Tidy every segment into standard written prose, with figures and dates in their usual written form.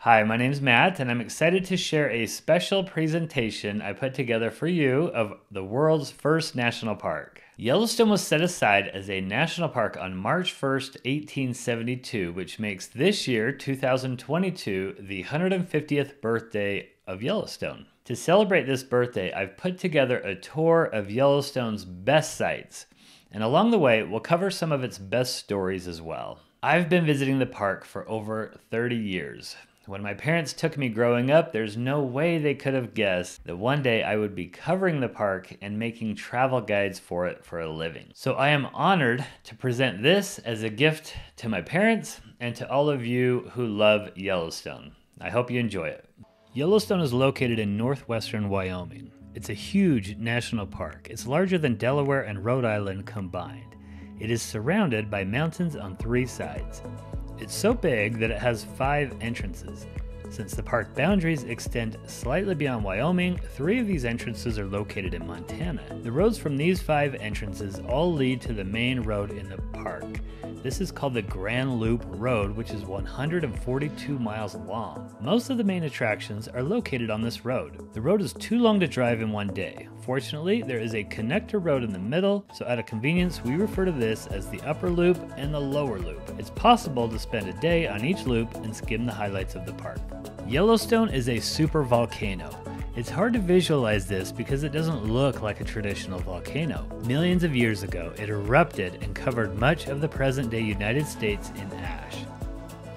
Hi, my name's Matt, and I'm excited to share a special presentation I put together for you of the world's first national park. Yellowstone was set aside as a national park on March 1st, 1872, which makes this year, 2022, the 150th birthday of Yellowstone. To celebrate this birthday, I've put together a tour of Yellowstone's best sites, and along the way, we'll cover some of its best stories as well. I've been visiting the park for over 30 years. When my parents took me growing up, there's no way they could have guessed that one day I would be covering the park and making travel guides for it for a living. So I am honored to present this as a gift to my parents and to all of you who love Yellowstone. I hope you enjoy it. Yellowstone is located in northwestern Wyoming. It's a huge national park. It's larger than Delaware and Rhode Island combined. It is surrounded by mountains on 3 sides. It's so big that it has 5 entrances. Since the park boundaries extend slightly beyond Wyoming, 3 of these entrances are located in Montana. The roads from these 5 entrances all lead to the main road in the park. This is called the Grand Loop Road, which is 142 miles long. Most of the main attractions are located on this road. The road is too long to drive in one day. Fortunately, there is a connector road in the middle, so out of convenience, we refer to this as the upper loop and the lower loop. It's possible to spend a day on each loop and skim the highlights of the park. Yellowstone is a super volcano. It's hard to visualize this because it doesn't look like a traditional volcano. Millions of years ago, it erupted and covered much of the present-day United States in ash.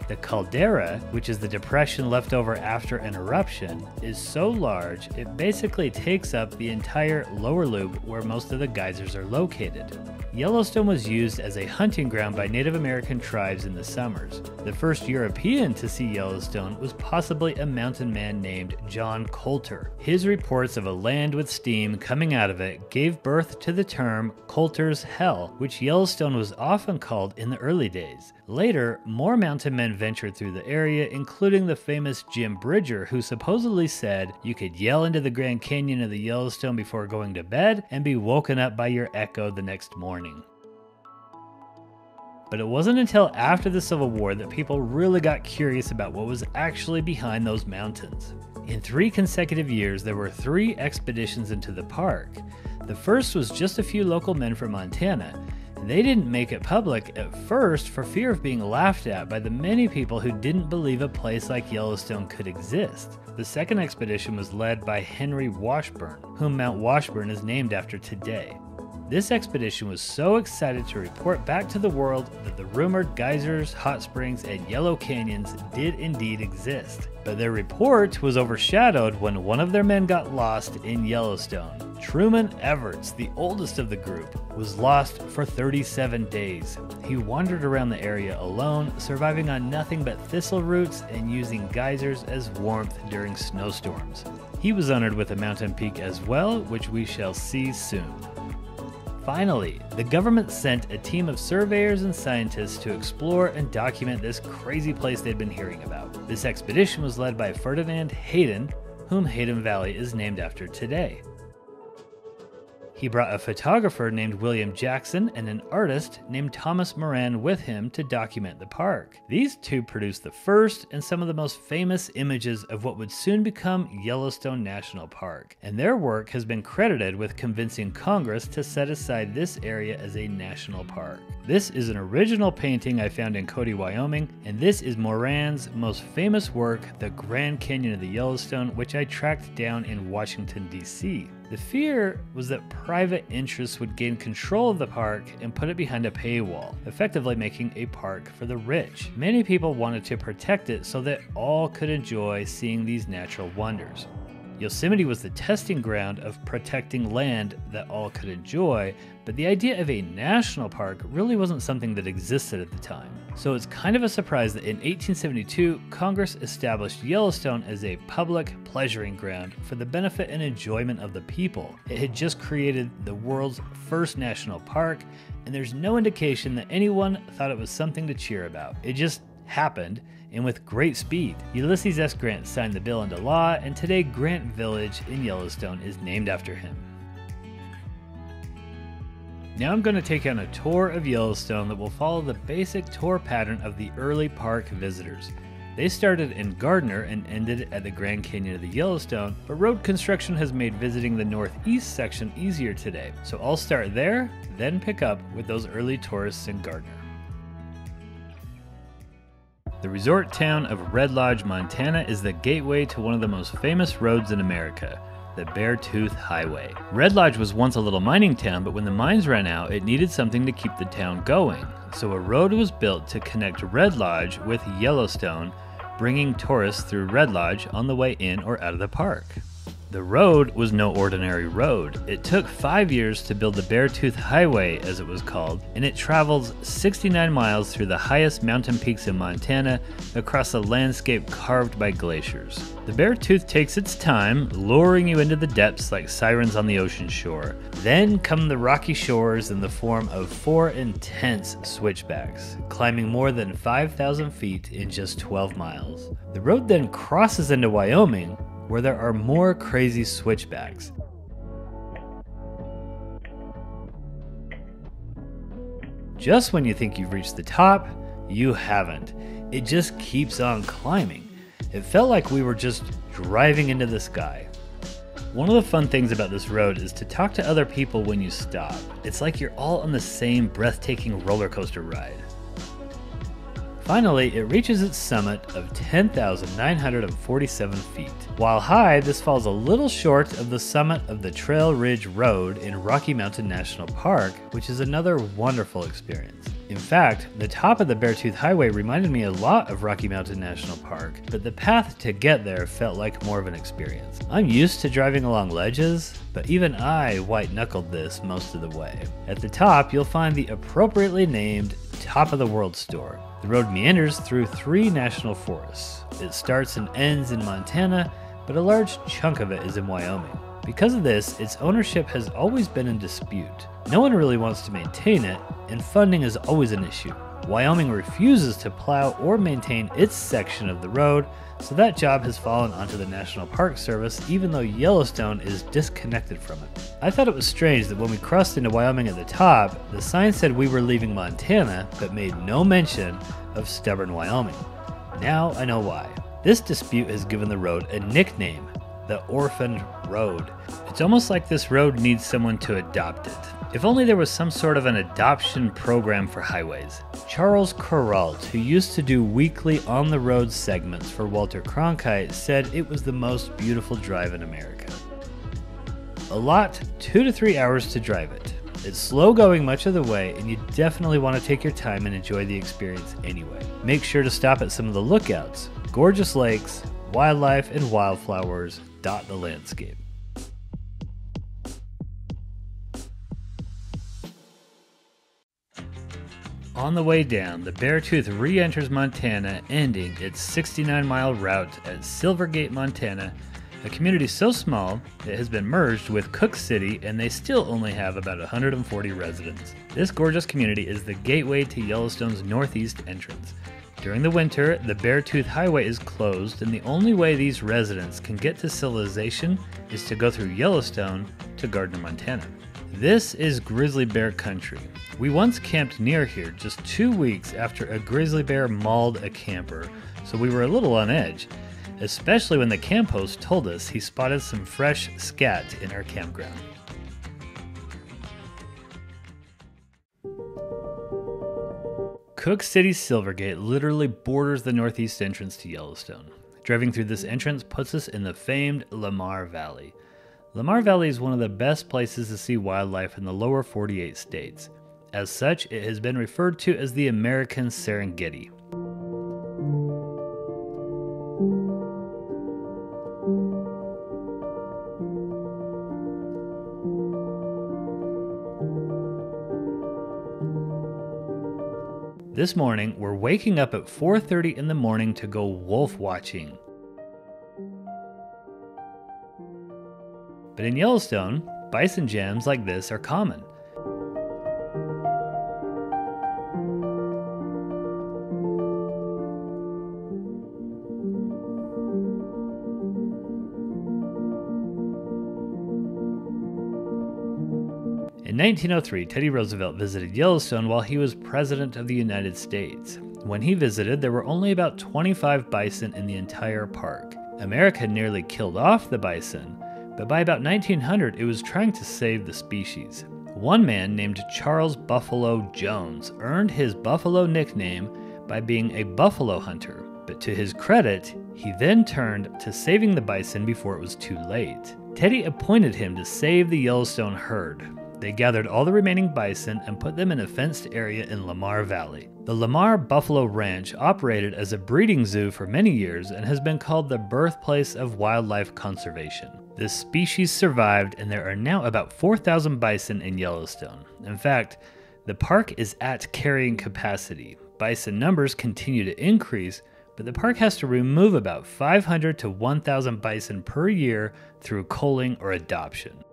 The caldera, which is the depression left over after an eruption, is so large it basically takes up the entire lower loop where most of the geysers are located. Yellowstone was used as a hunting ground by Native American tribes in the summers. The first European to see Yellowstone was possibly a mountain man named John Coulter. His reports of a land with steam coming out of it gave birth to the term Coulter's Hell, which Yellowstone was often called in the early days. Later, more mountain men ventured through the area, including the famous Jim Bridger, who supposedly said you could yell into the Grand Canyon of the Yellowstone before going to bed and be woken up by your echo the next morning. But it wasn't until after the Civil War that people really got curious about what was actually behind those mountains. In 3 consecutive years, there were 3 expeditions into the park. The first was just a few local men from Montana. They didn't make it public at first for fear of being laughed at by the many people who didn't believe a place like Yellowstone could exist. The second expedition was led by Henry Washburn, whom Mount Washburn is named after today. This expedition was so excited to report back to the world that the rumored geysers, hot springs, and yellow canyons did indeed exist. But their report was overshadowed when one of their men got lost in Yellowstone. Truman Everts, the oldest of the group, was lost for 37 days. He wandered around the area alone, surviving on nothing but thistle roots and using geysers as warmth during snowstorms. He was honored with a mountain peak as well, which we shall see soon. Finally, the government sent a team of surveyors and scientists to explore and document this crazy place they'd been hearing about. This expedition was led by Ferdinand Hayden, whom Hayden Valley is named after today. He brought a photographer named William Jackson and an artist named Thomas Moran with him to document the park. These 2 produced the first and some of the most famous images of what would soon become Yellowstone National Park, and their work has been credited with convincing Congress to set aside this area as a national park. This is an original painting I found in Cody, Wyoming, and this is Moran's most famous work, the Grand Canyon of the Yellowstone, which I tracked down in Washington, D.C. The fear was that private interests would gain control of the park and put it behind a paywall, effectively making a park for the rich. Many people wanted to protect it so that all could enjoy seeing these natural wonders. Yosemite was the testing ground of protecting land that all could enjoy, but the idea of a national park really wasn't something that existed at the time. So it's kind of a surprise that in 1872, Congress established Yellowstone as a public pleasuring ground for the benefit and enjoyment of the people. It had just created the world's first national park, and there's no indication that anyone thought it was something to cheer about. It just happened, and with great speed. Ulysses S. Grant signed the bill into law, and today Grant Village in Yellowstone is named after him. Now I'm going to take you on a tour of Yellowstone that will follow the basic tour pattern of the early park visitors. They started in Gardiner and ended at the Grand Canyon of the Yellowstone, but road construction has made visiting the northeast section easier today. So I'll start there, then pick up with those early tourists in Gardiner. The resort town of Red Lodge, Montana is the gateway to one of the most famous roads in America, the Beartooth Highway. Red Lodge was once a little mining town, but when the mines ran out, it needed something to keep the town going. So a road was built to connect Red Lodge with Yellowstone, bringing tourists through Red Lodge on the way in or out of the park. The road was no ordinary road. It took 5 years to build the Beartooth Highway, as it was called, and it travels 69 miles through the highest mountain peaks in Montana across a landscape carved by glaciers. The Beartooth takes its time, luring you into the depths like sirens on the ocean shore. Then come the rocky shores in the form of 4 intense switchbacks, climbing more than 5,000 feet in just 12 miles. The road then crosses into Wyoming, where there are more crazy switchbacks. Just when you think you've reached the top, you haven't. It just keeps on climbing. It felt like we were just driving into the sky. One of the fun things about this road is to talk to other people when you stop. It's like you're all on the same breathtaking roller coaster ride. Finally, it reaches its summit of 10,947 feet. While high, this falls a little short of the summit of the Trail Ridge Road in Rocky Mountain National Park, which is another wonderful experience. In fact, the top of the Beartooth Highway reminded me a lot of Rocky Mountain National Park, but the path to get there felt like more of an experience. I'm used to driving along ledges, but even I white-knuckled this most of the way. At the top, you'll find the appropriately named Top of the World store. The road meanders through 3 national forests. It starts and ends in Montana, but a large chunk of it is in Wyoming. Because of this, its ownership has always been in dispute. No one really wants to maintain it, and funding is always an issue. Wyoming refuses to plow or maintain its section of the road, so that job has fallen onto the National Park Service, even though Yellowstone is disconnected from it. I thought it was strange that when we crossed into Wyoming at the top, the sign said we were leaving Montana, but made no mention of stubborn Wyoming. Now I know why. This dispute has given the road a nickname, the Orphaned Road. It's almost like this road needs someone to adopt it. If only there was some sort of an adoption program for highways. Charles Kuralt, who used to do weekly on-the-road segments for Walter Cronkite, said it was the most beautiful drive in America. Allot 2 to 3 hours to drive it. It's slow going much of the way, and you definitely want to take your time and enjoy the experience anyway. Make sure to stop at some of the lookouts. Gorgeous lakes, wildlife, and wildflowers dot the landscape. On the way down, the Beartooth re-enters Montana, ending its 69-mile route at Silvergate, Montana, a community so small it has been merged with Cooke City, and they still only have about 140 residents. This gorgeous community is the gateway to Yellowstone's northeast entrance. During the winter, the Beartooth Highway is closed, and the only way these residents can get to civilization is to go through Yellowstone to Gardiner, Montana. This is grizzly bear country. We once camped near here just 2 weeks after a grizzly bear mauled a camper, so we were a little on edge, especially when the camp host told us he spotted some fresh scat in our campground. Cooke City-Silvergate literally borders the northeast entrance to Yellowstone. Driving through this entrance puts us in the famed Lamar Valley. Lamar Valley is one of the best places to see wildlife in the lower 48 states. As such, it has been referred to as the American Serengeti. This morning, we're waking up at 4:30 in the morning to go wolf watching. But in Yellowstone, bison jams like this are common. In 1903, Teddy Roosevelt visited Yellowstone while he was President of the United States. When he visited, there were only about 25 bison in the entire park. America nearly killed off the bison, but by about 1900 it was trying to save the species. One man named Charles Buffalo Jones earned his buffalo nickname by being a buffalo hunter, but to his credit, he then turned to saving the bison before it was too late. Teddy appointed him to save the Yellowstone herd. They gathered all the remaining bison and put them in a fenced area in Lamar Valley. The Lamar Buffalo Ranch operated as a breeding zoo for many years and has been called the birthplace of wildlife conservation. This species survived, and there are now about 4,000 bison in Yellowstone. In fact, the park is at carrying capacity. Bison numbers continue to increase, but the park has to remove about 500 to 1,000 bison per year through culling or adoption.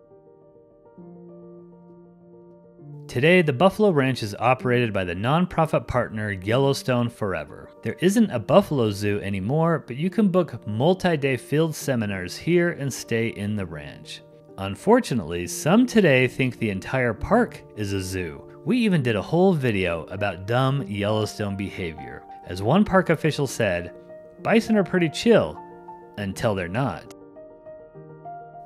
Today, the Buffalo Ranch is operated by the nonprofit partner Yellowstone Forever. There isn't a buffalo zoo anymore, but you can book multi-day field seminars here and stay in the ranch. Unfortunately, some today think the entire park is a zoo. We even did a whole video about dumb Yellowstone behavior. As one park official said, bison are pretty chill until they're not.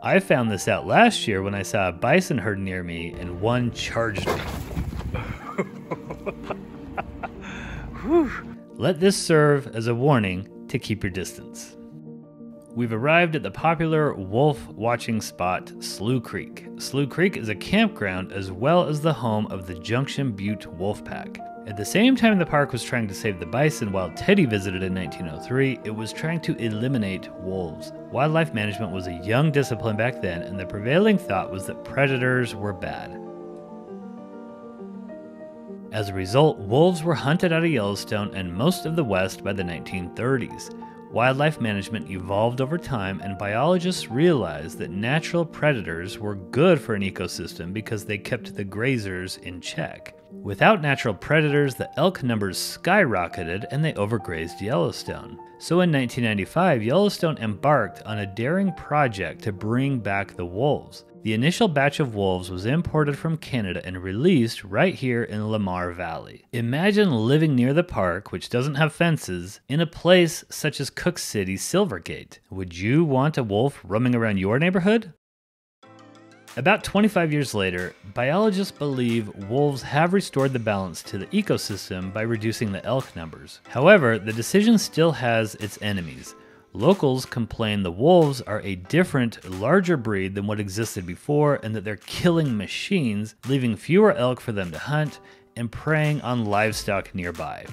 I found this out last year when I saw a bison herd near me and one charged me. Let this serve as a warning to keep your distance. We've arrived at the popular wolf watching spot, Slough Creek. Slough Creek is a campground as well as the home of the Junction Butte Wolfpack. At the same time the park was trying to save the bison while Teddy visited in 1903, it was trying to eliminate wolves. Wildlife management was a young discipline back then, and the prevailing thought was that predators were bad. As a result, wolves were hunted out of Yellowstone and most of the West by the 1930s. Wildlife management evolved over time, and biologists realized that natural predators were good for an ecosystem because they kept the grazers in check. Without natural predators, the elk numbers skyrocketed and they overgrazed Yellowstone. So in 1995, Yellowstone embarked on a daring project to bring back the wolves. The initial batch of wolves was imported from Canada and released right here in Lamar Valley. Imagine living near the park, which doesn't have fences, in a place such as Cooke City-Silvergate. Would you want a wolf roaming around your neighborhood? About 25 years later, biologists believe wolves have restored the balance to the ecosystem by reducing the elk numbers. However, the decision still has its enemies. Locals complain the wolves are a different, larger breed than what existed before, and that they're killing machines, leaving fewer elk for them to hunt and preying on livestock nearby.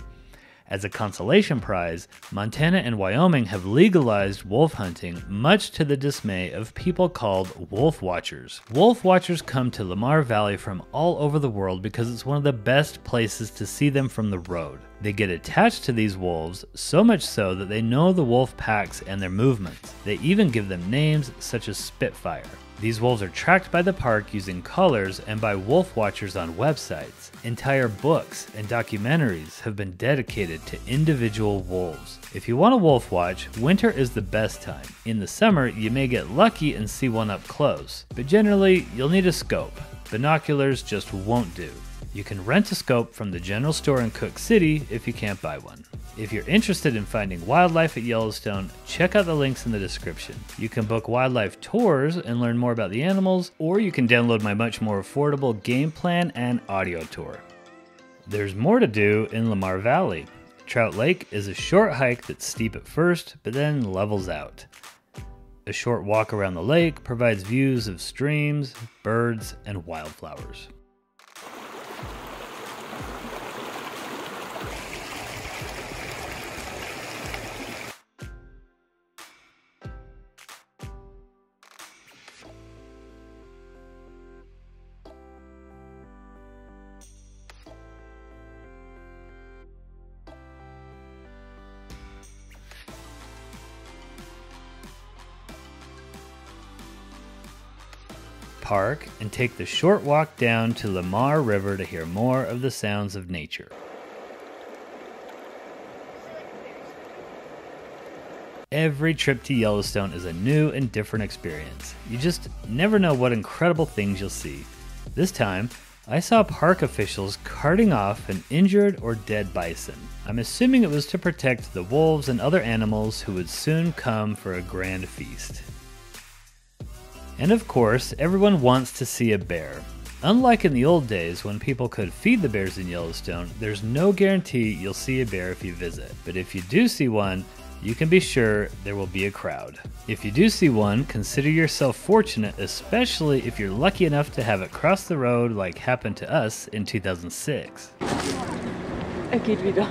As a consolation prize, Montana and Wyoming have legalized wolf hunting, much to the dismay of people called wolf watchers. Wolf watchers come to Lamar Valley from all over the world because it's one of the best places to see them from the road. They get attached to these wolves, so much so that they know the wolf packs and their movements. They even give them names such as Spitfire. These wolves are tracked by the park using collars and by wolf watchers on websites. Entire books and documentaries have been dedicated to individual wolves. If you want to wolf watch, winter is the best time. In the summer, you may get lucky and see one up close, but generally, you'll need a scope. Binoculars just won't do. You can rent a scope from the general store in Cooke City if you can't buy one. If you're interested in finding wildlife at Yellowstone, check out the links in the description. You can book wildlife tours and learn more about the animals, or you can download my much more affordable game plan and audio tour. There's more to do in Lamar Valley. Trout Lake is a short hike that's steep at first, but then levels out. A short walk around the lake provides views of streams, birds, and wildflowers. Park and take the short walk down to Lamar River to hear more of the sounds of nature. Every trip to Yellowstone is a new and different experience. You just never know what incredible things you'll see. This time, I saw park officials carting off an injured or dead bison. I'm assuming it was to protect the wolves and other animals who would soon come for a grand feast. And of course, everyone wants to see a bear. Unlike in the old days when people could feed the bears in Yellowstone, there's no guarantee you'll see a bear if you visit. But if you do see one, you can be sure there will be a crowd. If you do see one, consider yourself fortunate, especially if you're lucky enough to have it cross the road like happened to us in 2006. Geht wieder.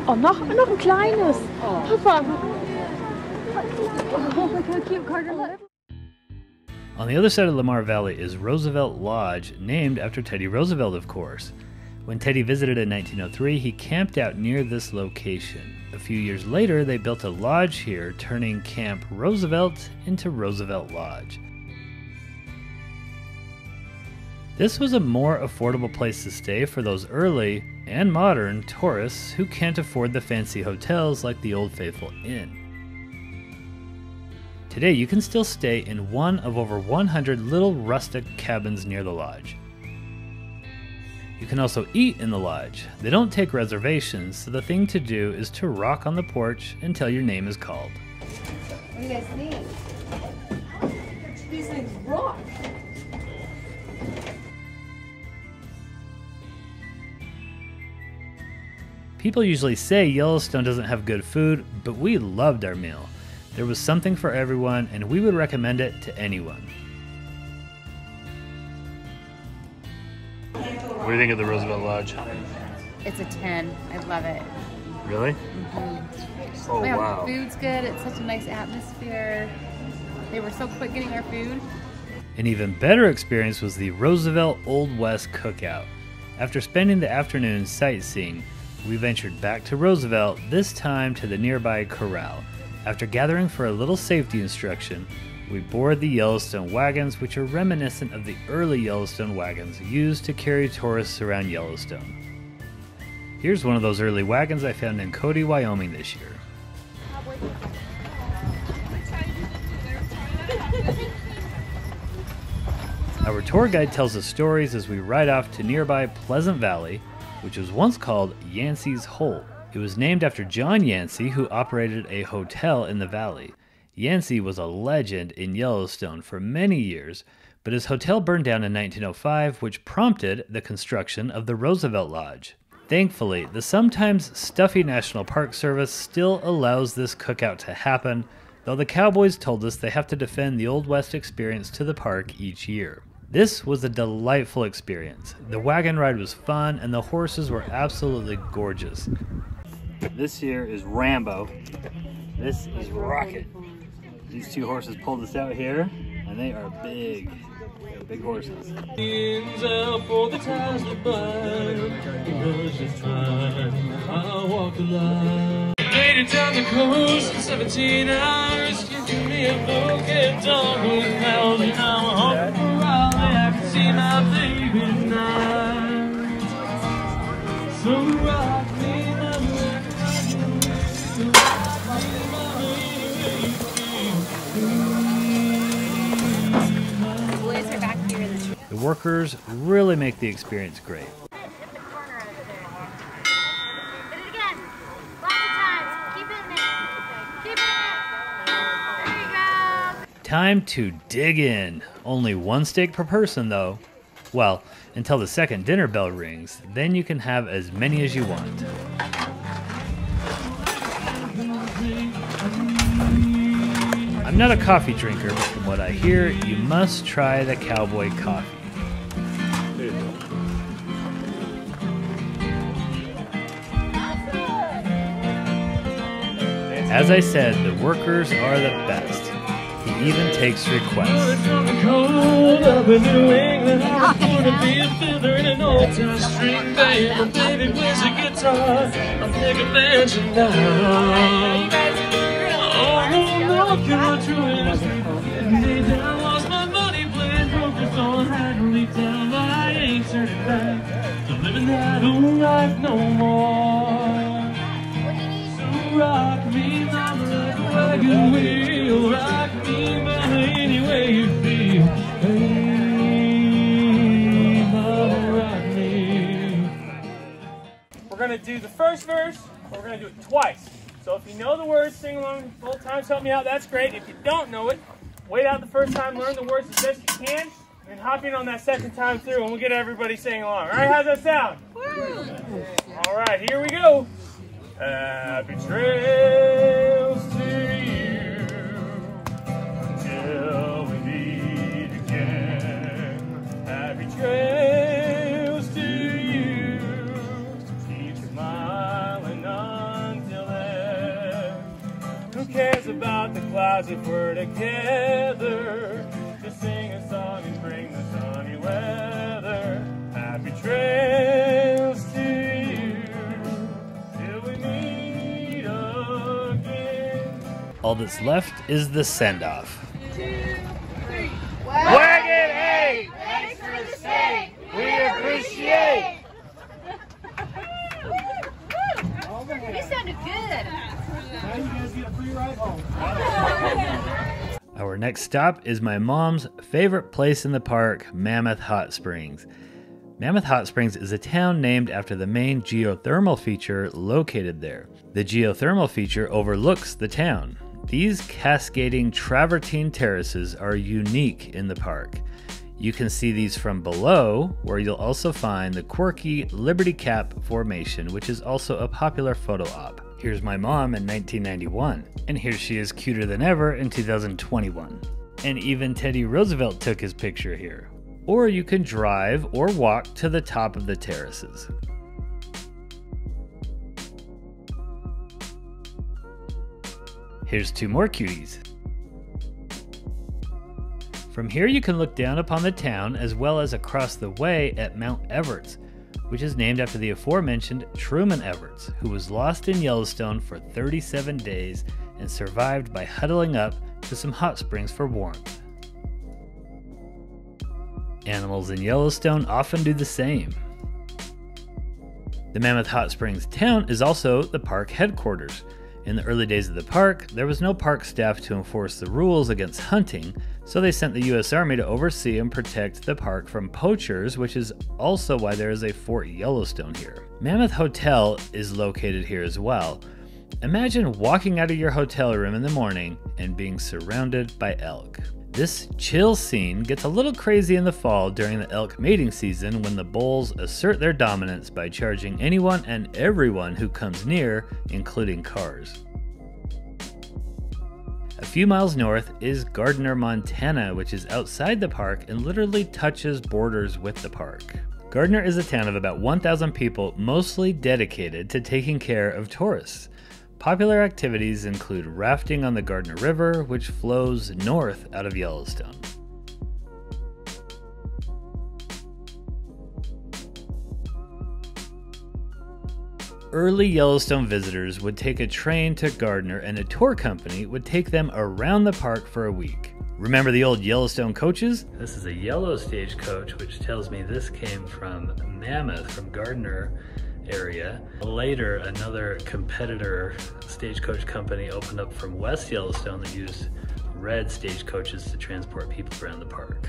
Oh, noch ein kleines. Papa. On the other side of Lamar Valley is Roosevelt Lodge, named after Teddy Roosevelt, of course. When Teddy visited in 1903, he camped out near this location. A few years later, they built a lodge here, turning Camp Roosevelt into Roosevelt Lodge. This was a more affordable place to stay for those early and modern tourists who can't afford the fancy hotels like the Old Faithful Inn. Today, you can still stay in one of over 100 little rustic cabins near the lodge. You can also eat in the lodge. They don't take reservations, so the thing to do is to rock on the porch until your name is called. What do you guys think? These things rock! People usually say Yellowstone doesn't have good food, but we loved our meal. There was something for everyone, and we would recommend it to anyone. What do you think of the Roosevelt Lodge? It's a 10. I love it. Really? Mm-hmm. Oh, wow. Food's good. It's such a nice atmosphere. They were so quick getting our food. An even better experience was the Roosevelt Old West Cookout. After spending the afternoon sightseeing, we ventured back to Roosevelt, this time to the nearby corral. After gathering for a little safety instruction, we board the Yellowstone wagons, which are reminiscent of the early Yellowstone wagons used to carry tourists around Yellowstone. Here's one of those early wagons I found in Cody, Wyoming this year. Our tour guide tells us stories as we ride off to nearby Pleasant Valley, which was once called Yancey's Hole. It was named after John Yancey, who operated a hotel in the valley. Yancey was a legend in Yellowstone for many years, but his hotel burned down in 1905, which prompted the construction of the Roosevelt Lodge. Thankfully, the sometimes stuffy National Park Service still allows this cookout to happen, though the Cowboys told us they have to defend the Old West experience to the park each year. This was a delightful experience. The wagon ride was fun, and the horses were absolutely gorgeous. This here is Rambo. This is Rocket. These two horses pulled us out here, and they are big. They're big horses. Made it down the coast in 17 hours. Give me a book and dog with now. I'm home for a while. I can see my baby tonight. So rock me, the workers really make the experience great. Time to dig in. Only one steak per person though. Well, until the second dinner bell rings, then you can have as many as you want. I'm not a coffee drinker, but from what I hear, you must try the cowboy coffee. As I said, the workers are the best. He even takes requests. Rock me, mama, like a wagon wheel. Rock me, mama, any way you feel. Hey. do the first verse, or we're going to do it twice. So if you know the words, sing along both times, help me out, that's great. If you don't know it, wait out the first time, learn the words as best you can, and hop in on that second time through, and we'll get everybody singing along. All right, how's that sound? All right, here we go. Happy trails to you until we meet again. Happy trails to you, so keep smiling until then. Who cares about the clouds if we're together? Just sing a song and bring the sunny weather. Happy trails to you till we meet again. All that's left is the send-off. 2, 3. Wagon 8! Thanks for the steak! We appreciate! You sounded good. Now you guys get a free ride home. Our next stop is my mom's favorite place in the park, Mammoth Hot Springs. Mammoth Hot Springs is a town named after the main geothermal feature located there. The geothermal feature overlooks the town. These cascading travertine terraces are unique in the park. You can see these from below, where you'll also find the quirky Liberty Cap Formation, which is also a popular photo op. Here's my mom in 1991, and here she is cuter than ever in 2021. And even Teddy Roosevelt took his picture here. Or you can drive or walk to the top of the terraces. Here's two more cuties. From here you can look down upon the town as well as across the way at Mount Everts, which is named after the aforementioned Truman Everts, who was lost in Yellowstone for 37 days and survived by huddling up to some hot springs for warmth. Animals in Yellowstone often do the same. The Mammoth Hot Springs town is also the park headquarters. In the early days of the park, there was no park staff to enforce the rules against hunting, so they sent the U.S. Army to oversee and protect the park from poachers, which is also why there is a Fort Yellowstone here. Mammoth Hotel is located here as well. Imagine walking out of your hotel room in the morning and being surrounded by elk. This chill scene gets a little crazy in the fall during the elk mating season when the bulls assert their dominance by charging anyone and everyone who comes near, including cars. A few miles north is Gardiner, Montana, which is outside the park and literally touches borders with the park. Gardiner is a town of about 1,000 people, mostly dedicated to taking care of tourists. Popular activities include rafting on the Gardiner River, which flows north out of Yellowstone. Early Yellowstone visitors would take a train to Gardiner and a tour company would take them around the park for a week. Remember the old Yellowstone coaches? This is a yellow stagecoach, which tells me this came from Mammoth, from Gardiner area. Later, another competitor stagecoach company opened up from West Yellowstone that used red stagecoaches to transport people around the park.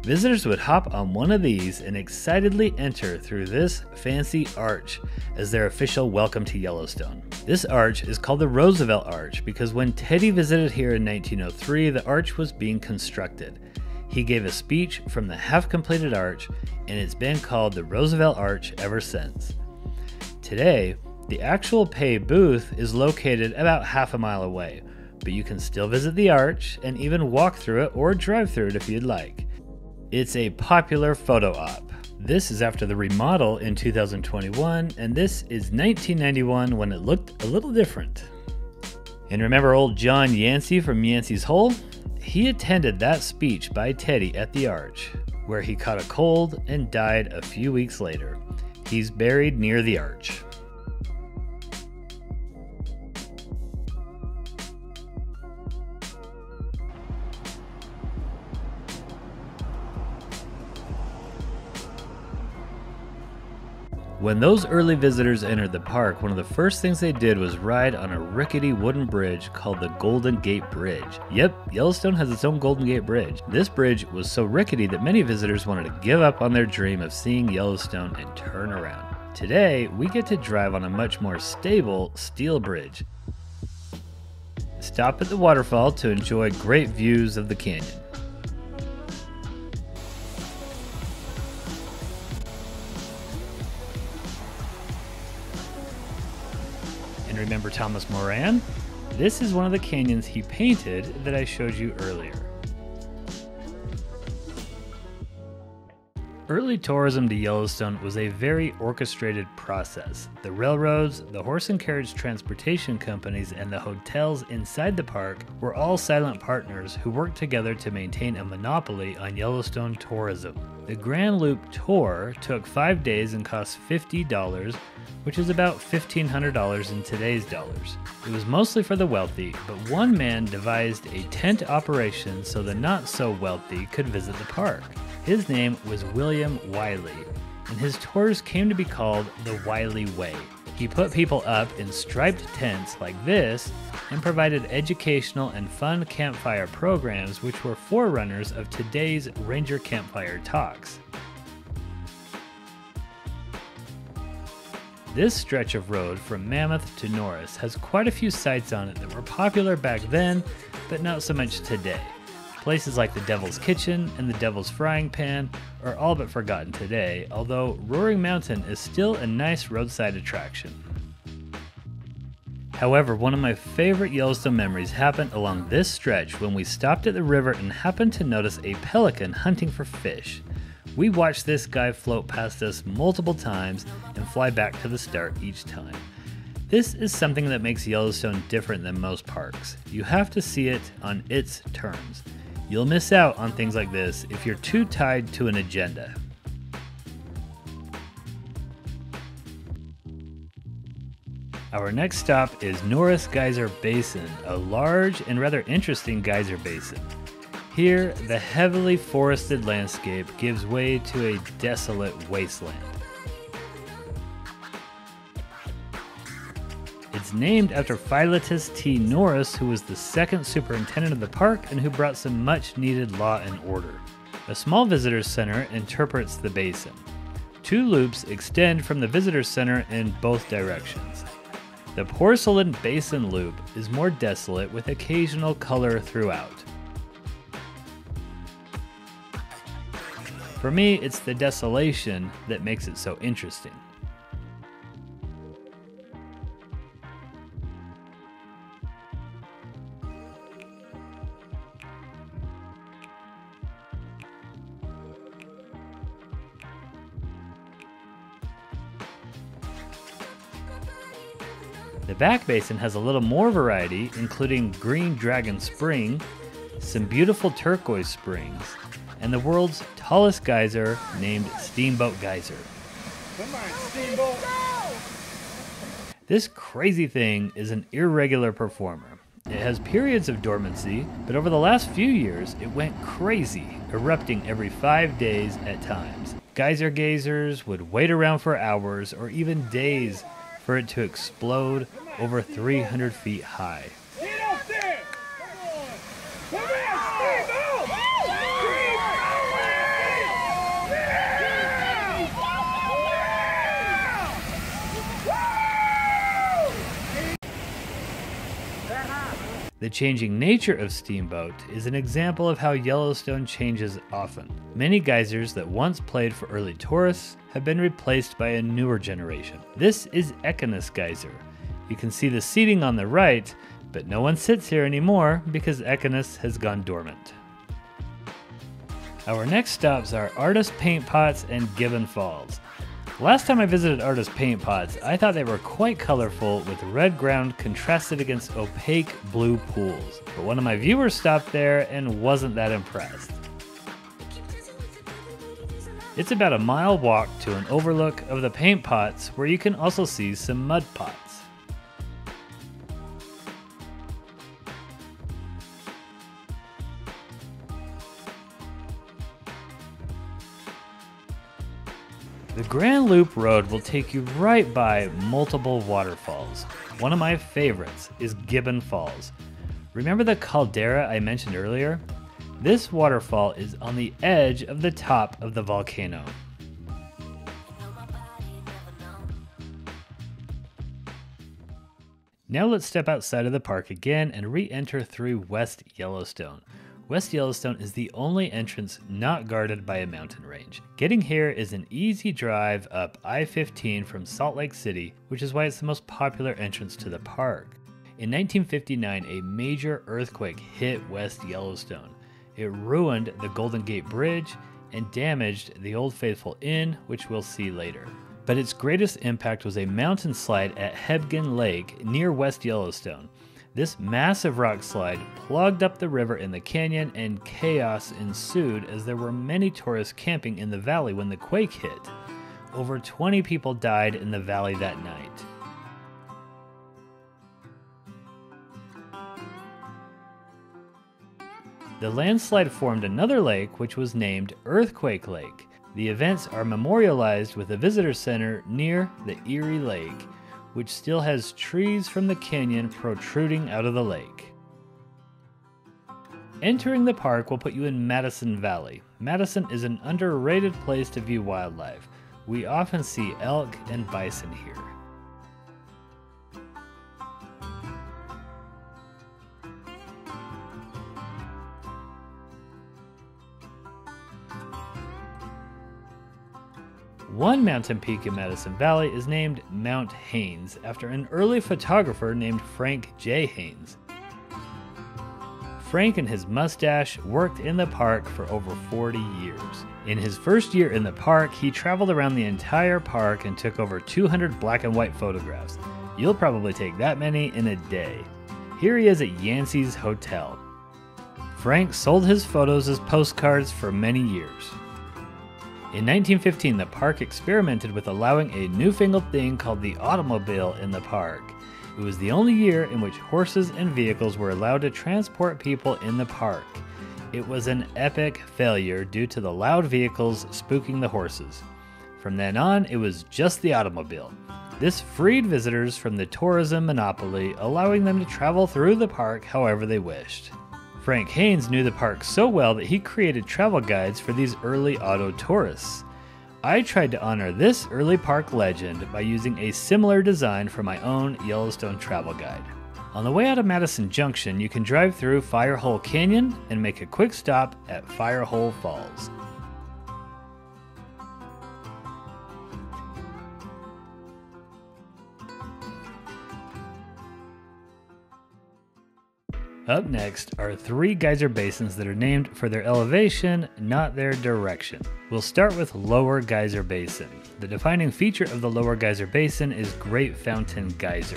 Visitors would hop on one of these and excitedly enter through this fancy arch as their official welcome to Yellowstone. This arch is called the Roosevelt Arch because when Teddy visited here in 1903, the arch was being constructed. He gave a speech from the half-completed arch, and it's been called the Roosevelt Arch ever since. Today, the actual pay booth is located about half a mile away, but you can still visit the arch and even walk through it or drive through it if you'd like. It's a popular photo op. This is after the remodel in 2021, and this is 1991 when it looked a little different. And remember old John Yancey from Yancey's Hole? He attended that speech by Teddy at the arch, where he caught a cold and died a few weeks later. He's buried near the arch. When those early visitors entered the park, one of the first things they did was ride on a rickety wooden bridge called the Golden Gate Bridge. Yep, Yellowstone has its own Golden Gate Bridge. This bridge was so rickety that many visitors wanted to give up on their dream of seeing Yellowstone and turn around. Today, we get to drive on a much more stable steel bridge. Stop at the waterfall to enjoy great views of the canyon. And remember Thomas Moran? This is one of the canyons he painted that I showed you earlier. Early tourism to Yellowstone was a very orchestrated process. The railroads, the horse and carriage transportation companies, and the hotels inside the park were all silent partners who worked together to maintain a monopoly on Yellowstone tourism. The Grand Loop Tour took 5 days and cost $50, which is about $1,500 in today's dollars. It was mostly for the wealthy, but one man devised a tent operation so the not-so-wealthy could visit the park. His name was William Wiley, and his tours came to be called the Wiley Way. He put people up in striped tents like this and provided educational and fun campfire programs which were forerunners of today's Ranger Campfire Talks. This stretch of road from Mammoth to Norris has quite a few sites on it that were popular back then, but not so much today. Places like the Devil's Kitchen and the Devil's Frying Pan are all but forgotten today, although Roaring Mountain is still a nice roadside attraction. However, one of my favorite Yellowstone memories happened along this stretch when we stopped at the river and happened to notice a pelican hunting for fish. We watched this guy float past us multiple times and fly back to the start each time. This is something that makes Yellowstone different than most parks. You have to see it on its terms. You'll miss out on things like this if you're too tied to an agenda. Our next stop is Norris Geyser Basin, a large and rather interesting geyser basin. Here, the heavily forested landscape gives way to a desolate wasteland. It's named after Philetus T. Norris, who was the second superintendent of the park and who brought some much needed law and order. A small visitor center interprets the basin. 2 loops extend from the visitor center in both directions. The porcelain basin loop is more desolate with occasional color throughout. For me, it's the desolation that makes it so interesting. The back basin has a little more variety, including Green Dragon Spring, some beautiful turquoise springs, and the world's tallest geyser named Steamboat Geyser. Come on, Steamboat! This crazy thing is an irregular performer. It has periods of dormancy, but over the last few years it went crazy, erupting every 5 days at times. Geyser gazers would wait around for hours or even days for it to explode over 300 feet high. Get up there! Come on! Steamboat! The changing nature of Steamboat is an example of how Yellowstone changes often. Many geysers that once played for early tourists have been replaced by a newer generation. This is Equinus Geyser. You can see the seating on the right, but no one sits here anymore because Equinus has gone dormant. Our next stops are Artist Paint Pots and Gibbon Falls. Last time I visited Artist Paint Pots, I thought they were quite colorful with red ground contrasted against opaque blue pools. But one of my viewers stopped there and wasn't that impressed. It's about a mile walk to an overlook of the paint pots where you can also see some mud pots. The Grand Loop Road will take you right by multiple waterfalls. One of my favorites is Gibbon Falls. Remember the caldera I mentioned earlier? This waterfall is on the edge of the top of the volcano. Now let's step outside of the park again and re-enter through West Yellowstone. West Yellowstone is the only entrance not guarded by a mountain range. Getting here is an easy drive up I-15 from Salt Lake City, which is why it's the most popular entrance to the park. In 1959, a major earthquake hit West Yellowstone. It ruined the Golden Gate Bridge and damaged the Old Faithful Inn, which we'll see later. But its greatest impact was a mountain slide at Gibbon Lake near West Yellowstone. This massive rock slide plugged up the river in the canyon, and chaos ensued as there were many tourists camping in the valley when the quake hit. Over 20 people died in the valley that night. The landslide formed another lake, which was named Earthquake Lake. The events are memorialized with a visitor center near the Erie Lake, which still has trees from the canyon protruding out of the lake. Entering the park will put you in Madison Valley. Madison is an underrated place to view wildlife. We often see elk and bison here. One mountain peak in Madison Valley is named Mount Haines after an early photographer named Frank J. Haines. Frank and his mustache worked in the park for over 40 years. In his first year in the park, he traveled around the entire park and took over 200 black and white photographs. You'll probably take that many in a day. Here he is at Yancey's Hotel. Frank sold his photos as postcards for many years. In 1915, the park experimented with allowing a newfangled thing called the automobile in the park. It was the only year in which horses and vehicles were allowed to transport people in the park. It was an epic failure due to the loud vehicles spooking the horses. From then on, it was just the automobile. This freed visitors from the tourism monopoly, allowing them to travel through the park however they wished. Frank Haines knew the park so well that he created travel guides for these early auto tourists. I tried to honor this early park legend by using a similar design for my own Yellowstone travel guide. On the way out of Madison Junction, you can drive through Firehole Canyon and make a quick stop at Firehole Falls. Up next are 3 geyser basins that are named for their elevation, not their direction. We'll start with Lower Geyser Basin. The defining feature of the Lower Geyser Basin is Great Fountain Geyser.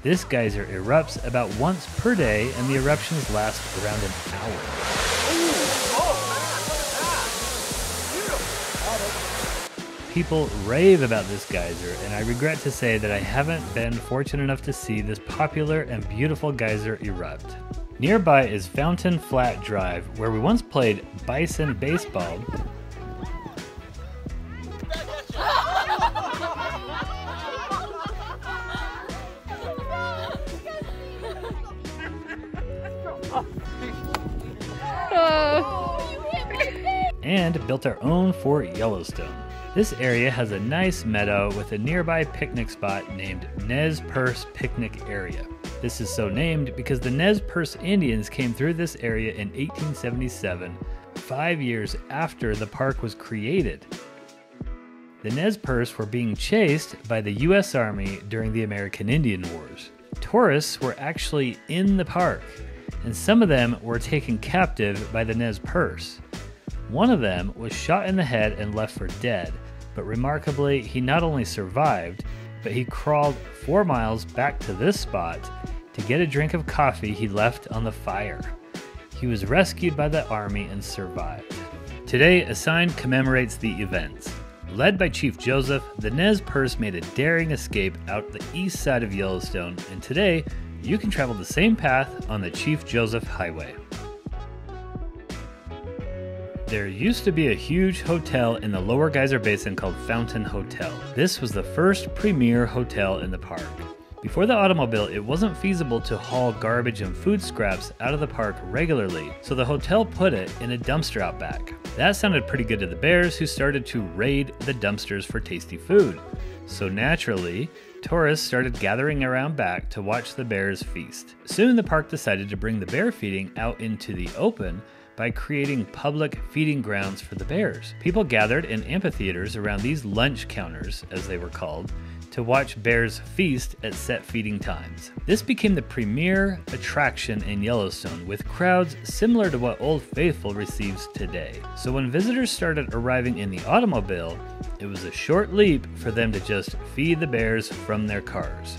This geyser erupts about once per day, and the eruptions last around an hour. People rave about this geyser, and I regret to say that I haven't been fortunate enough to see this popular and beautiful geyser erupt. Nearby is Fountain Flat Drive, where we once played Bison baseball. And built our own Fort Yellowstone. This area has a nice meadow with a nearby picnic spot named Nez Perce Picnic Area. This is so named because the Nez Perce Indians came through this area in 1877, 5 years after the park was created. The Nez Perce were being chased by the U.S. Army during the American Indian Wars. Tourists were actually in the park, and some of them were taken captive by the Nez Perce. One of them was shot in the head and left for dead, but remarkably, he not only survived, but he crawled 4 miles back to this spot to get a drink of coffee he left on the fire. He was rescued by the army and survived. Today, a sign commemorates the events. Led by Chief Joseph, the Nez Perce made a daring escape out the east side of Yellowstone, and today, you can travel the same path on the Chief Joseph Highway. There used to be a huge hotel in the Lower Geyser Basin called Fountain Hotel. This was the first premier hotel in the park. Before the automobile, it wasn't feasible to haul garbage and food scraps out of the park regularly, so the hotel put it in a dumpster out back. That sounded pretty good to the bears, who started to raid the dumpsters for tasty food. So naturally, tourists started gathering around back to watch the bears feast. Soon the park decided to bring the bear feeding out into the open by creating public feeding grounds for the bears. People gathered in amphitheaters around these lunch counters, as they were called, to watch bears feast at set feeding times. This became the premier attraction in Yellowstone, with crowds similar to what Old Faithful receives today. So when visitors started arriving in the automobile, it was a short leap for them to just feed the bears from their cars.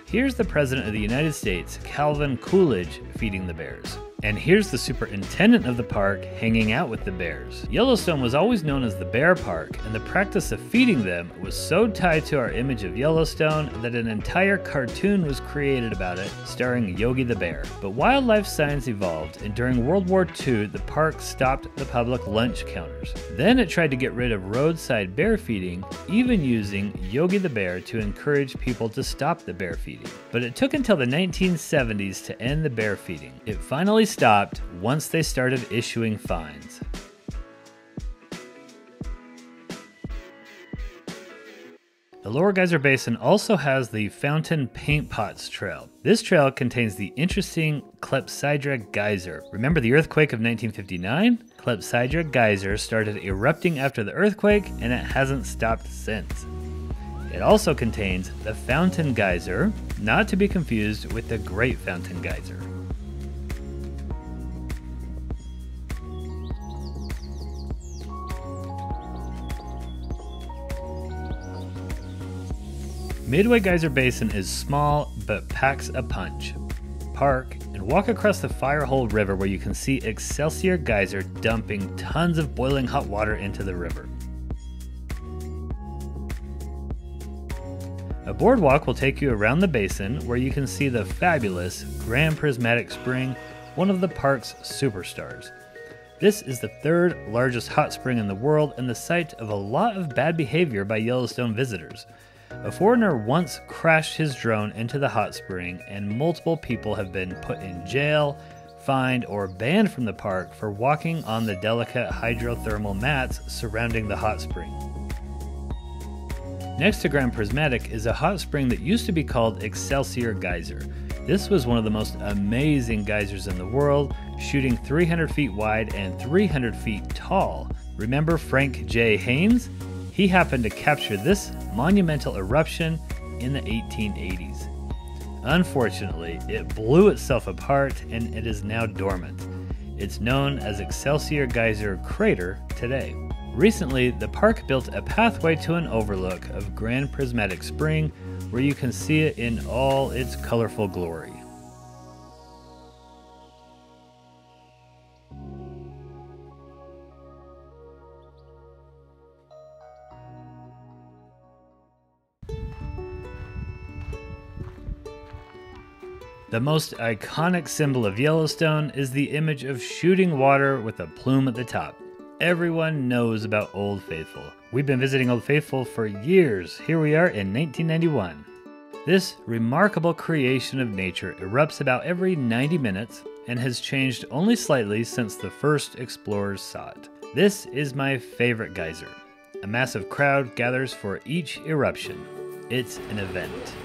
Here's the President of the United States, Calvin Coolidge, feeding the bears. And here's the superintendent of the park hanging out with the bears. Yellowstone was always known as the Bear Park, and the practice of feeding them was so tied to our image of Yellowstone that an entire cartoon was created about it, starring Yogi the Bear. But wildlife science evolved, and during World War II, the park stopped the public lunch counters. Then it tried to get rid of roadside bear feeding, even using Yogi the Bear to encourage people to stop the bear feeding. But it took until the 1970s to end the bear feeding. It finally stopped once they started issuing fines. The Lower Geyser Basin also has the Fountain Paint Pots Trail. This trail contains the interesting Clepsydra Geyser. Remember the earthquake of 1959? Clepsydra Geyser started erupting after the earthquake, and it hasn't stopped since. It also contains the Fountain Geyser, not to be confused with the Great Fountain Geyser. Midway Geyser Basin is small but packs a punch. Park and walk across the Firehole River where you can see Excelsior Geyser dumping tons of boiling hot water into the river. A boardwalk will take you around the basin where you can see the fabulous Grand Prismatic Spring, one of the park's superstars. This is the third largest hot spring in the world and the site of a lot of bad behavior by Yellowstone visitors. A foreigner once crashed his drone into the hot spring, and multiple people have been put in jail, fined, or banned from the park for walking on the delicate hydrothermal mats surrounding the hot spring. Next to Grand Prismatic is a hot spring that used to be called Excelsior Geyser. This was one of the most amazing geysers in the world, shooting 300 feet wide and 300 feet tall. Remember Frank J. Haynes? He happened to capture this monumental eruption in the 1880s. Unfortunately, it blew itself apart and it is now dormant. It's known as Excelsior Geyser Crater today. Recently, the park built a pathway to an overlook of Grand Prismatic Spring where you can see it in all its colorful glory. The most iconic symbol of Yellowstone is the image of shooting water with a plume at the top. Everyone knows about Old Faithful. We've been visiting Old Faithful for years. Here we are in 1991. This remarkable creation of nature erupts about every 90 minutes and has changed only slightly since the first explorers saw it. This is my favorite geyser. A massive crowd gathers for each eruption. It's an event.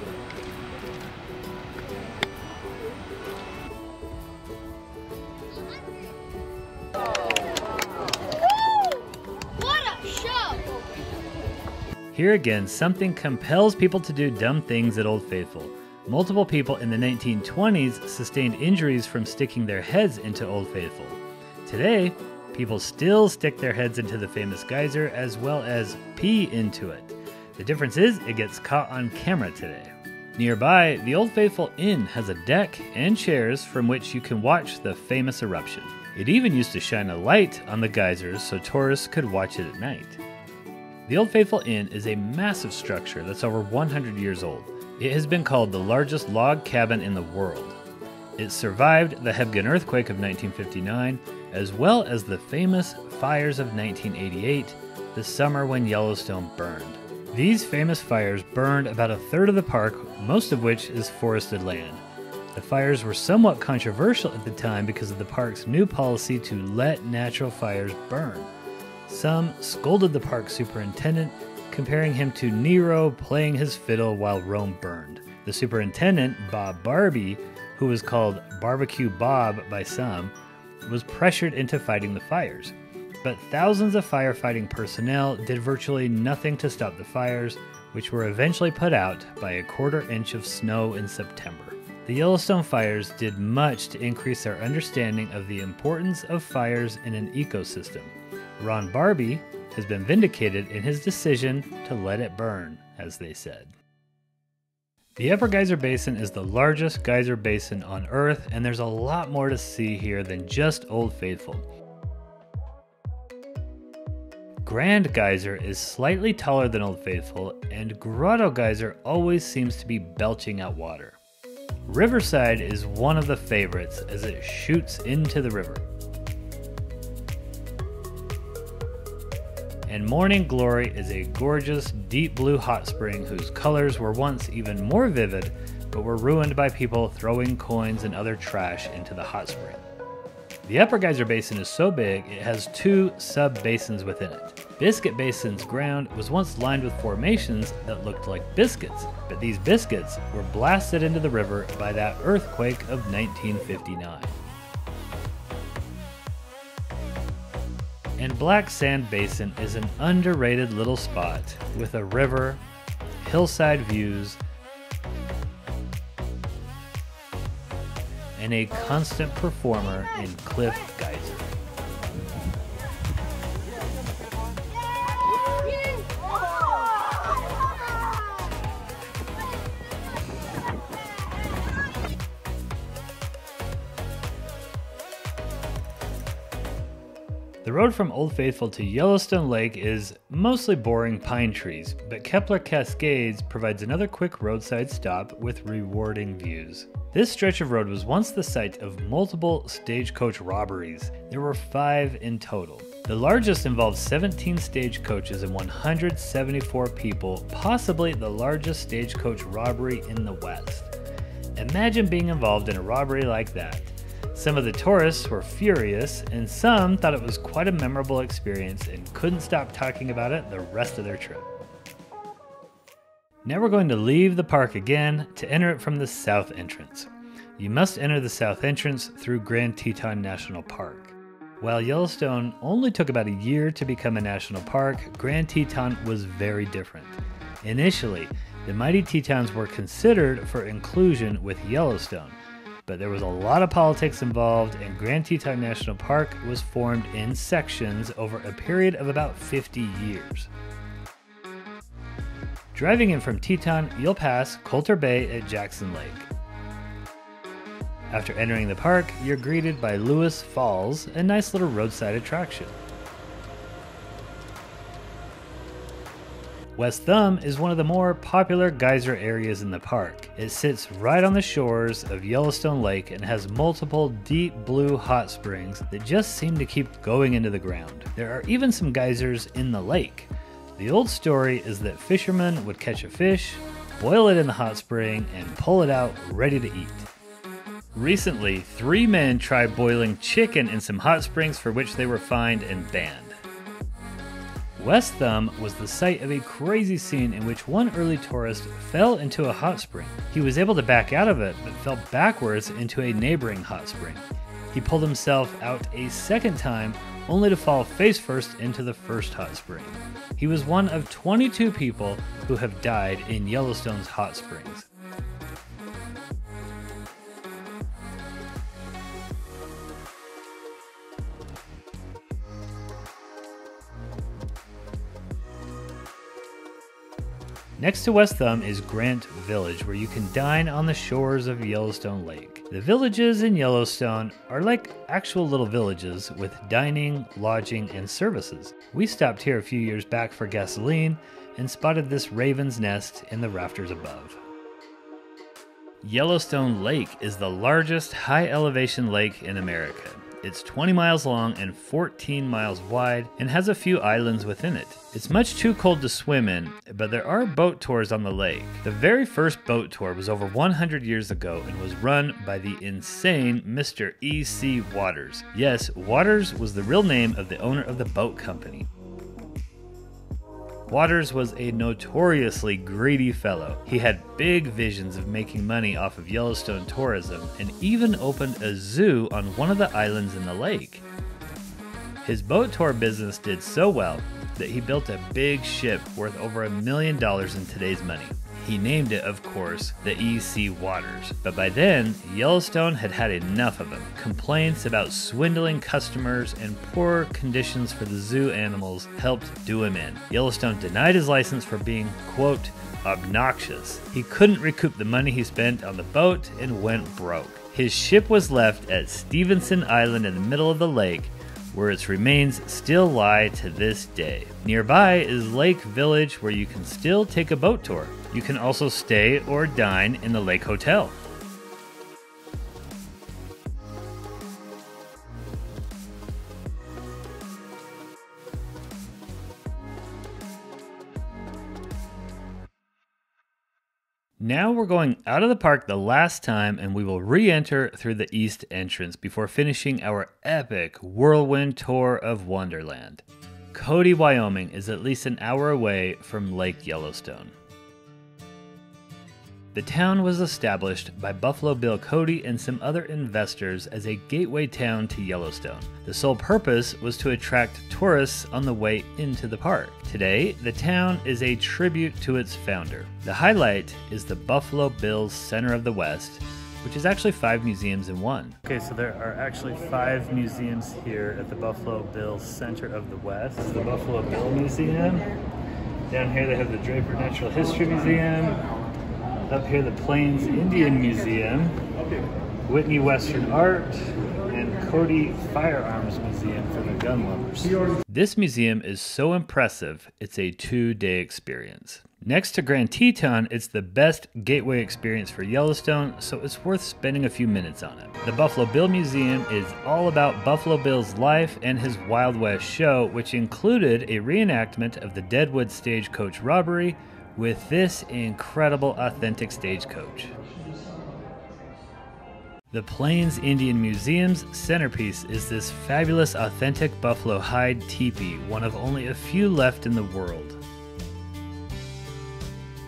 Here again, something compels people to do dumb things at Old Faithful. Multiple people in the 1920s sustained injuries from sticking their heads into Old Faithful. Today, people still stick their heads into the famous geyser as well as pee into it. The difference is it gets caught on camera today. Nearby, the Old Faithful Inn has a deck and chairs from which you can watch the famous eruption. It even used to shine a light on the geysers so tourists could watch it at night. The Old Faithful Inn is a massive structure that's over 100 years old. It has been called the largest log cabin in the world. It survived the Hebgen earthquake of 1959, as well as the famous fires of 1988, the summer when Yellowstone burned. These famous fires burned about a third of the park, most of which is forested land. The fires were somewhat controversial at the time because of the park's new policy to let natural fires burn. Some scolded the park superintendent, comparing him to Nero playing his fiddle while Rome burned. The superintendent, Bob Barbie, who was called Barbecue Bob by some, was pressured into fighting the fires. But thousands of firefighting personnel did virtually nothing to stop the fires, which were eventually put out by a quarter-inch of snow in September. The Yellowstone fires did much to increase our understanding of the importance of fires in an ecosystem. Ron Barbie has been vindicated in his decision to let it burn, as they said. The Upper Geyser Basin is the largest geyser basin on Earth, and there's a lot more to see here than just Old Faithful. Grand Geyser is slightly taller than Old Faithful, and Grotto Geyser always seems to be belching out water. Riverside is one of the favorites as it shoots into the river. And Morning Glory is a gorgeous deep blue hot spring whose colors were once even more vivid, but were ruined by people throwing coins and other trash into the hot spring. The Upper Geyser Basin is so big it has two sub-basins within it. Biscuit Basin's ground was once lined with formations that looked like biscuits, but these biscuits were blasted into the river by that earthquake of 1959. And Black Sand Basin is an underrated little spot with a river, hillside views, and a constant performer in Cliff Geyser. The road from Old Faithful to Yellowstone Lake is mostly boring pine trees, but Kepler Cascades provides another quick roadside stop with rewarding views. This stretch of road was once the site of multiple stagecoach robberies. There were 5 in total. The largest involved 17 stagecoaches and 174 people, possibly the largest stagecoach robbery in the West. Imagine being involved in a robbery like that. Some of the tourists were furious, and some thought it was quite a memorable experience and couldn't stop talking about it the rest of their trip. Now we're going to leave the park again to enter it from the south entrance. You must enter the south entrance through Grand Teton National Park. While Yellowstone only took about a year to become a national park, Grand Teton was very different. Initially, the mighty Tetons were considered for inclusion with Yellowstone, but there was a lot of politics involved, and Grand Teton National Park was formed in sections over a period of about 50 years. Driving in from Teton, you'll pass Coulter Bay at Jackson Lake. After entering the park, you're greeted by Lewis Falls, a nice little roadside attraction. West Thumb is one of the more popular geyser areas in the park. It sits right on the shores of Yellowstone Lake and has multiple deep blue hot springs that just seem to keep going into the ground. There are even some geysers in the lake. The old story is that fishermen would catch a fish, boil it in the hot spring, and pull it out ready to eat. Recently, 3 men tried boiling chicken in some hot springs, for which they were fined and banned. West Thumb was the site of a crazy scene in which one early tourist fell into a hot spring. He was able to back out of it, but fell backwards into a neighboring hot spring. He pulled himself out a second time, only to fall face first into the first hot spring. He was one of 22 people who have died in Yellowstone's hot springs. Next to West Thumb is Grant Village, where you can dine on the shores of Yellowstone Lake. The villages in Yellowstone are like actual little villages with dining, lodging, and services. We stopped here a few years back for gasoline and spotted this raven's nest in the rafters above. Yellowstone Lake is the largest high elevation lake in America. It's 20 miles long and 14 miles wide and has a few islands within it. It's much too cold to swim in, but there are boat tours on the lake. The very first boat tour was over 100 years ago and was run by the insane Mr. E.C. Waters. Yes, Waters was the real name of the owner of the boat company. Waters was a notoriously greedy fellow. He had big visions of making money off of Yellowstone tourism and even opened a zoo on one of the islands in the lake. His boat tour business did so well that he built a big ship worth over $1 million in today's money. He named it, of course, the E.C. Waters. But by then, Yellowstone had had enough of him. Complaints about swindling customers and poor conditions for the zoo animals helped do him in. Yellowstone denied his license for being, quote, obnoxious. He couldn't recoup the money he spent on the boat and went broke. His ship was left at Stevenson Island in the middle of the lake, where its remains still lie to this day. Nearby is Lake Village, where you can still take a boat tour. You can also stay or dine in the Lake Hotel. Now we're going out of the park the last time, and we will re-enter through the east entrance before finishing our epic whirlwind tour of Wonderland. Cody, Wyoming is at least an hour away from Lake Yellowstone. The town was established by Buffalo Bill Cody and some other investors as a gateway town to Yellowstone. The sole purpose was to attract tourists on the way into the park. Today, the town is a tribute to its founder. The highlight is the Buffalo Bill's Center of the West, which is actually 5 museums in one. Okay, so there are actually 5 museums here at the Buffalo Bill's Center of the West. This is the Buffalo Bill Museum. Down here they have the Draper Natural History Museum. Up here, the Plains Indian Museum, Whitney Western Art, and Cody Firearms Museum for the gun lovers. This museum is so impressive, it's a 2-day experience. Next to Grand Teton, it's the best gateway experience for Yellowstone, so it's worth spending a few minutes on it. The Buffalo Bill Museum is all about Buffalo Bill's life and his Wild West show, which included a reenactment of the Deadwood Stagecoach Robbery, with this incredible authentic stagecoach. The Plains Indian Museum's centerpiece is this fabulous authentic buffalo hide teepee, one of only a few left in the world.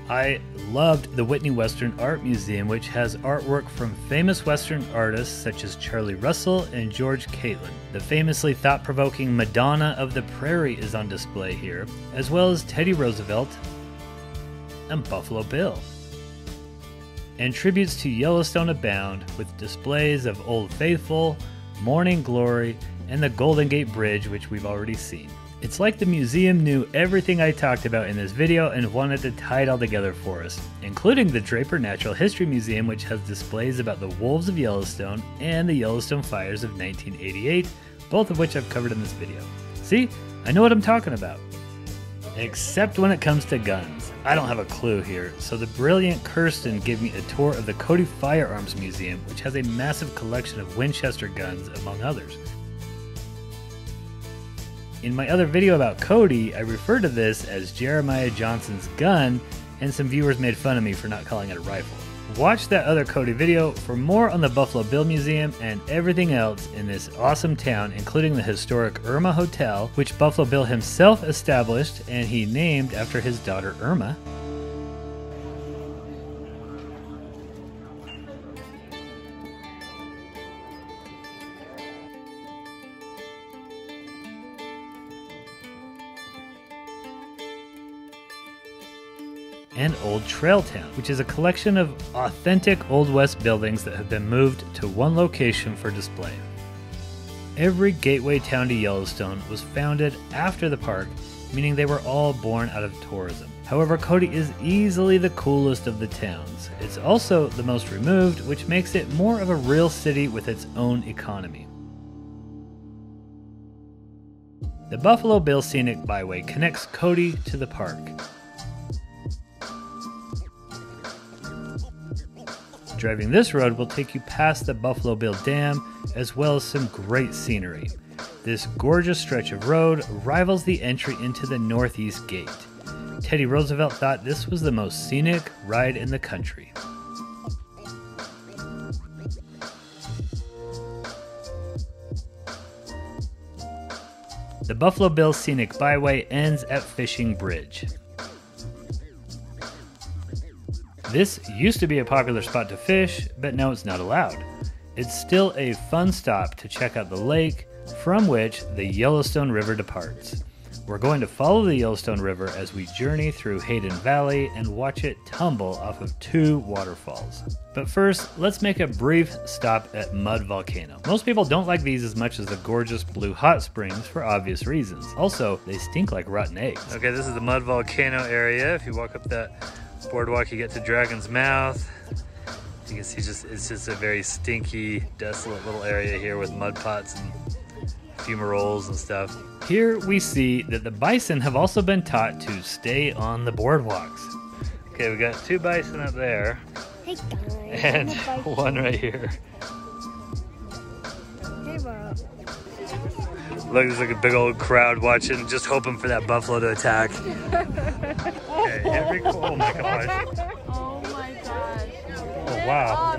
I loved the Whitney Western Art Museum, which has artwork from famous Western artists such as Charlie Russell and George Catlin. The famously thought-provoking Madonna of the Prairie is on display here, as well as Teddy Roosevelt and Buffalo Bill. And tributes to Yellowstone abound, with displays of Old Faithful, Morning Glory, and the Golden Gate Bridge, which we've already seen. It's like the museum knew everything I talked about in this video and wanted to tie it all together for us, including the Draper Natural History Museum, which has displays about the wolves of Yellowstone and the Yellowstone fires of 1988, both of which I've covered in this video. See, I know what I'm talking about. Except when it comes to guns. I don't have a clue here, so the brilliant Kirsten gave me a tour of the Cody Firearms Museum, which has a massive collection of Winchester guns, among others. In my other video about Cody, I referred to this as Jeremiah Johnson's gun, and some viewers made fun of me for not calling it a rifle. Watch that other Cody video for more on the Buffalo Bill Museum and everything else in this awesome town, including the historic Irma Hotel, which Buffalo Bill himself established and he named after his daughter Irma. And Old Trail Town, which is a collection of authentic Old West buildings that have been moved to one location for display. Every gateway town to Yellowstone was founded after the park, meaning they were all born out of tourism. However, Cody is easily the coolest of the towns. It's also the most removed, which makes it more of a real city with its own economy. The Buffalo Bill Scenic Byway connects Cody to the park. Driving this road will take you past the Buffalo Bill Dam, as well as some great scenery. This gorgeous stretch of road rivals the entry into the Northeast Gate. Teddy Roosevelt thought this was the most scenic ride in the country. The Buffalo Bill Scenic Byway ends at Fishing Bridge. This used to be a popular spot to fish, but now it's not allowed. It's still a fun stop to check out the lake from which the Yellowstone River departs. We're going to follow the Yellowstone River as we journey through Hayden Valley and watch it tumble off of 2 waterfalls. But first, let's make a brief stop at Mud Volcano. Most people don't like these as much as the gorgeous blue hot springs for obvious reasons. Also, they stink like rotten eggs. Okay, this is the Mud Volcano area. If you walk up that boardwalk, you get to Dragon's Mouth. You can see it's just a very stinky, desolate little area here with mud pots and fumaroles and stuff. Here we see that the bison have also been taught to stay on the boardwalks. Okay, we got 2 bison up there. Hey guys, and one right here. Hey Bob. Look, there's like a big old crowd watching, just hoping for that buffalo to attack. Okay, oh my gosh. Oh my gosh. Oh wow.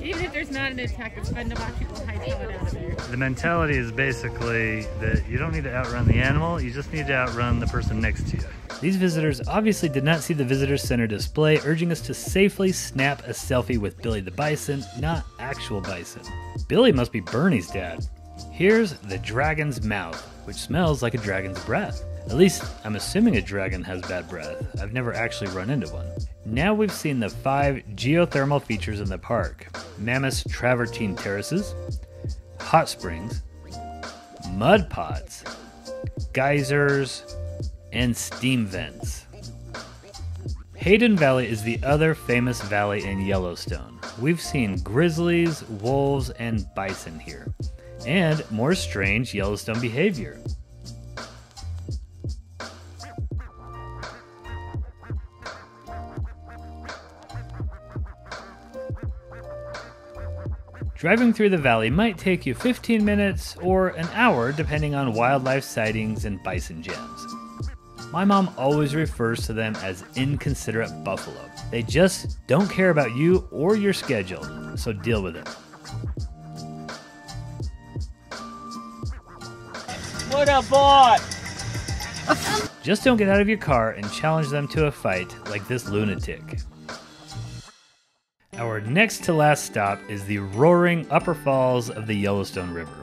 Even if there's not an attack, it's fun to watch people hightail it out of there. The mentality is basically that you don't need to outrun the animal, you just need to outrun the person next to you. These visitors obviously did not see the visitor center display urging us to safely snap a selfie with Billy the bison, not actual bison. Billy must be Bernie's dad. Here's the dragon's mouth, which smells like a dragon's breath. At least, I'm assuming a dragon has bad breath. I've never actually run into one. Now we've seen the 5 geothermal features in the park. Mammoth's travertine terraces, hot springs, mud pots, geysers, and steam vents. Hayden Valley is the other famous valley in Yellowstone. We've seen grizzlies, wolves, and bison here, and more strange Yellowstone behavior. Driving through the valley might take you 15 minutes or an hour depending on wildlife sightings and bison jams. My mom always refers to them as inconsiderate buffalo. They just don't care about you or your schedule, so deal with it. What a bot! Just don't get out of your car and challenge them to a fight like this lunatic. Our next to last stop is the roaring upper falls of the Yellowstone River.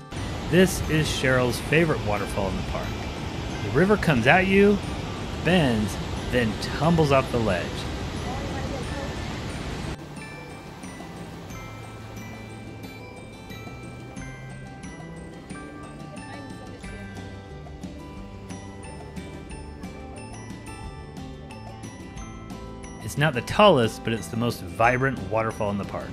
This is Cheryl's favorite waterfall in the park. The river comes at you, bends, then tumbles off the ledge. It's not the tallest, but it's the most vibrant waterfall in the park.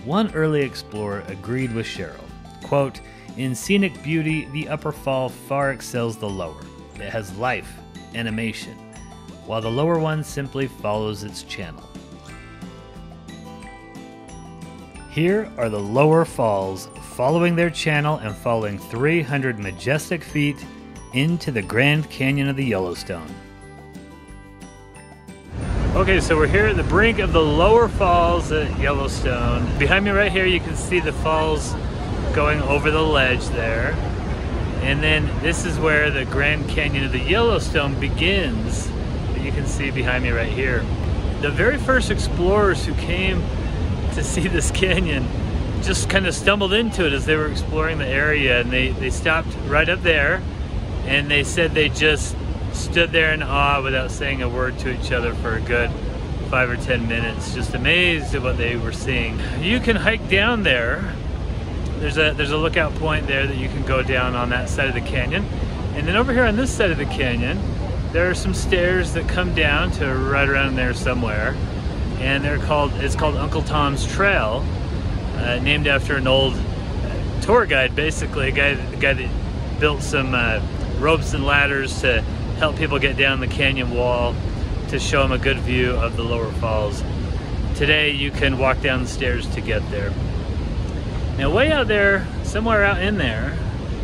One early explorer agreed with Cheryl. Quote, "In scenic beauty, the upper fall far excels the lower. It has life, animation, while the lower one simply follows its channel." Here are the lower falls, following their channel and falling 300 majestic feet into the Grand Canyon of the Yellowstone. Okay, so we're here at the brink of the lower falls at Yellowstone. Behind me right here, you can see the falls going over the ledge there. And then this is where the Grand Canyon of the Yellowstone begins, that you can see behind me right here. The very first explorers who came to see this canyon just kind of stumbled into it as they were exploring the area, and they stopped right up there, and they said they just stood there in awe without saying a word to each other for a good 5 or 10 minutes, just amazed at what they were seeing. You can hike down there. There's a lookout point there that you can go down on that side of the canyon, and then over here on this side of the canyon there are some stairs that come down to right around there somewhere, and it's called Uncle Tom's Trail. named after an old tour guide, basically, the guy that built some ropes and ladders to help people get down the canyon wall to show them a good view of the lower falls. Today you can walk down the stairs to get there. Now way out there, somewhere out in there,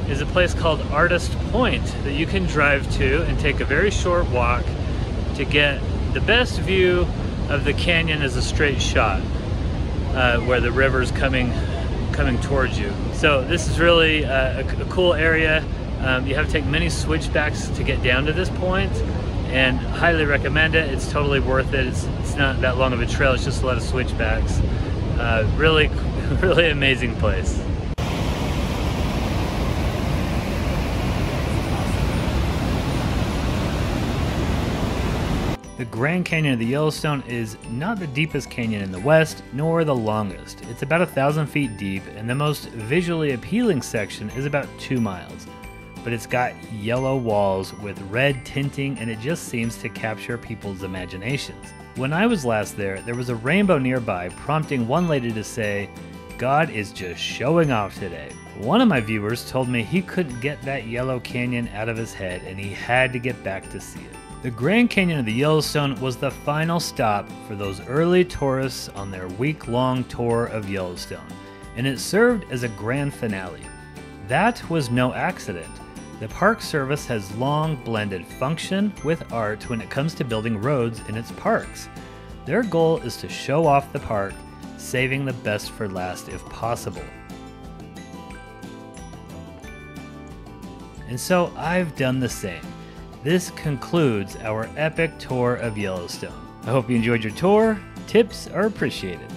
is a place called Artist Point that you can drive to and take a very short walk to get the best view of the canyon as a straight shot, where the river's coming towards you. So this is really a cool area. You have to take many switchbacks to get down to this point, and highly recommend it. It's totally worth it. It's not that long of a trail, it's just a lot of switchbacks. Really amazing place. The Grand Canyon of the Yellowstone is not the deepest canyon in the West, nor the longest. It's about 1,000 feet deep, and the most visually appealing section is about 2 miles. But it's got yellow walls with red tinting, and it just seems to capture people's imaginations. When I was last there was a rainbow nearby, prompting one lady to say, "God is just showing off today." One of my viewers told me he couldn't get that yellow canyon out of his head, and he had to get back to see it. The Grand Canyon of the Yellowstone was the final stop for those early tourists on their week-long tour of Yellowstone, and it served as a grand finale. That was no accident. The Park Service has long blended function with art when it comes to building roads in its parks. Their goal is to show off the park, saving the best for last if possible. And so I've done the same. This concludes our epic tour of Yellowstone. I hope you enjoyed your tour. Tips are appreciated.